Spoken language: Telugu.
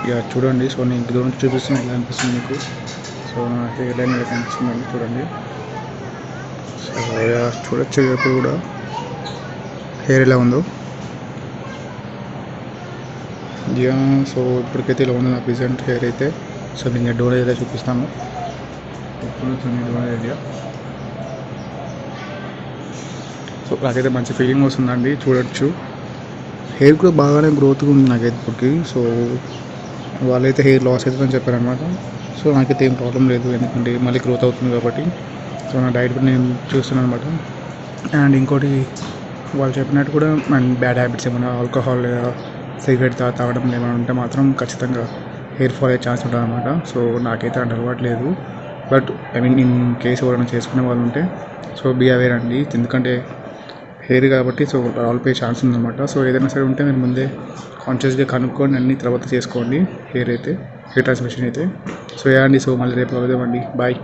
ఇక చూడండి. సో నేను దూరం నుంచి చూపిస్తున్నా ఎలా అనిపిస్తుంది మీకు. సో నా హెయిర్ లైన్ ఇలా కనిపిస్తుందండి చూడండి. సో చూడొచ్చు ఇప్పుడు కూడా హెయిర్ ఎలా ఉందో. యా సో ఇప్పటికైతే ఇలా ఉంది నా ప్రెజెంట్ హెయిర్ అయితే. సో నేను డోర్ ఏరియా చూపిస్తాను. డోర్ ఏరియా సో నాకైతే మంచి ఫీలింగ్ వస్తుందండి చూడొచ్చు. హెయిర్ కూడా బాగానే గ్రోత్గా ఉంది నాకైతే ఇప్పటికి. సో వాళ్ళైతే హెయిర్ లాస్ అవుతుందని చెప్పారనమాట. సో నాకైతే ఏం ప్రాబ్లం లేదు, ఎందుకంటే మళ్ళీ గ్రోత్ అవుతుంది కాబట్టి. సో నా డైట్ కూడా నేను చూస్తున్నాను అనమాట. అండ్ ఇంకోటి వాళ్ళు చెప్పినట్టు కూడా అండ్ బ్యాడ్ హ్యాబిట్స్ ఏమైనా ఆల్కహాల్ లేదా సిగరెట్ తాగడం ఏమైనా ఉంటే మాత్రం ఖచ్చితంగా హెయిర్ ఫాల్ అయ్యే ఛాన్స్ ఉంటుంది అనమాట. సో నాకైతే అంత అలవాటు లేదు. But I mean in case ఎవరైనా చేసుకునే వాళ్ళు ఉంటే సో బీ అవేర్ అండి, ఎందుకంటే హెయిర్ కాబట్టి సో రాలిపోయే ఛాన్స్ ఉందన్నమాట. సో ఏదైనా సరే ఉంటే మీరు ముందే కాన్షియస్గా కనుక్కోండి, అన్ని తర్వాత చేసుకోండి హెయిర్ ట్రాన్స్మిషన్ అయితే. సో అండి, సో మళ్ళీ రేపు కలుద్దామండి. బాయ్.